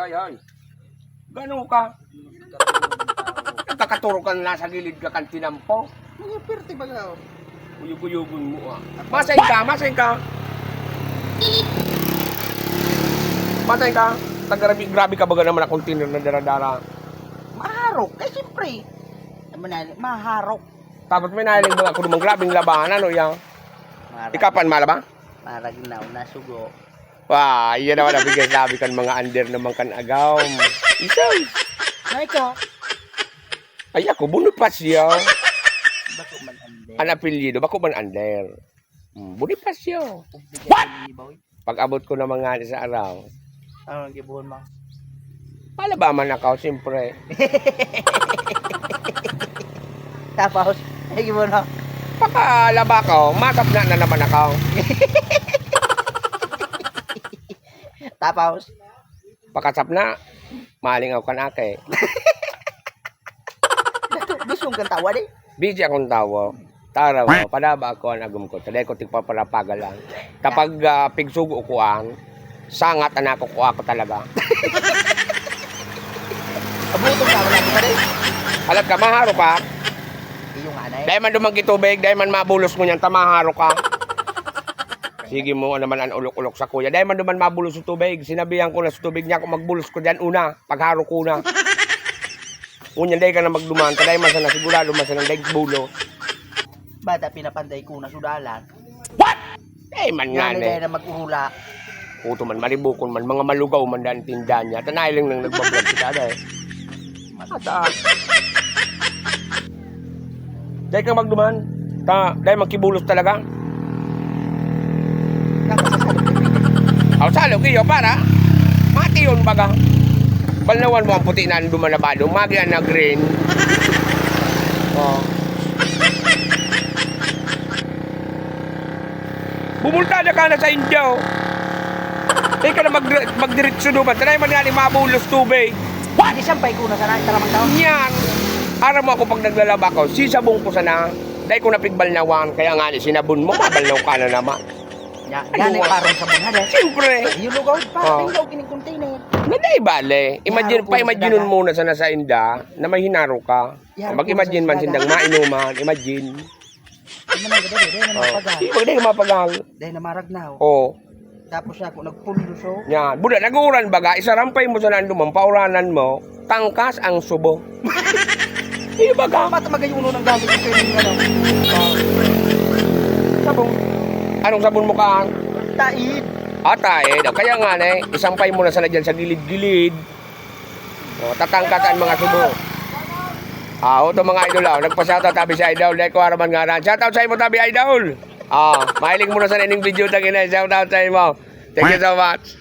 ay. Ganun ka. Nagkakaturo ka na sa gilid ka kan tinampo. Mga perti ba nga? Uyug-uyugun mo ah. Masay ka. Matay ka. Grabe ka baga naman na container na dara-dara. Maharok. Eh, siyempre. Maharok. Tapos may nahiling mga ako namang grabing labanan, ano yan? Ikapan malaba? Maragnaw na sugo. Wah, iya naman nabigay sabi kan mga under naman kan agaw. Isaw. Ay ko. Ay ako, Bonifacio. Bako man ande. Ang apelyido, bako man under. Bonifacio. What? Pag abot ko na mga sa araw. Ano ang gibuhon mo? Malaba man ako, siyempre. Tapos, ay gibuhon mo? Pakalaba ko, matap na naman ako. Tapos, Pakasap na, maling ako kanake. bisong kang tawa di? Busy akong tawo. Taraw ko, padaba ako ang agum ko. Taday ko tigpaparapaga lang. Kapag pigsugo ko ang, sangat anak ko ako talaga. Abutong ka wala ka di? Alat ka, maharo ka. Iyong anay. Dahil man dumang kitubig, dahil man mabulos mo niyan, tamaharo ka. Sige mo naman ang ulok-ulok sa kuya. Dahil man duman mabulos sa tubig, sinabihan ko na sa tubig niya kung magbulos ko dyan una, pagharo ko na. Unyan, dahil ka na magduman, dahil man sana sigurado man sana dahil bulo. Bata pinapantay ko na sudalan. What? Dahil man nga Yan eh. na magurula. Kuto man, maribukon man, mga malugaw man dahil tindahan niya. Tanay lang nang nagbablog kita dahil. Mataas. Dahil ka magduman, dahil magkibulos talaga. Aw salo kiyo para mati yun baga. Balnawan mo ang puti na dumanabado, magian na green. Oh. Bumultada ka na sa India. Hindi ka na magdiretso doon. Tanay man nga mabulos tubig. What? Di sampay ko na sana itaramang tao. Yan. Araw mo ako pag naglalaba ko, sisabong ko sana. Dahil ko napigbalnawan, kaya nga sinabon mo, mabalnaw ka na naman. Yan ay parang sabon ha de. Siyempre. Yung lugaw pa, Oh. tinggaw kining container. Naday bale. Imagine, pa-imagine muna sana sa inda na may hinaro ka. Mag-imagine man sindang mainuman. Imagine. Ano na gada de na mapagal. Huwag na mapagal. Dahil na maragnaw. Oo. Tapos ako nagpulso. Yan. Buda, nag-uuran baga. Isarampay mo sa nandumang, pauranan mo. Tangkas ang subo. Iyo baga. Mata magayuno ng gamit ko yung ano. Sabong. Anong sabon mo ka? Taid. Atay. Kaya nga na isampay mo na sana dyan sa gilid-gilid. O, tatangkasan mga subo. Ito mga idol. Nagpa-shoutout tabi si idol. Dahil ko haraman nga na. Shoutout sa imo tabi idol. Mahiling mo na sa naning video. Shoutout sa imo. Thank you so much.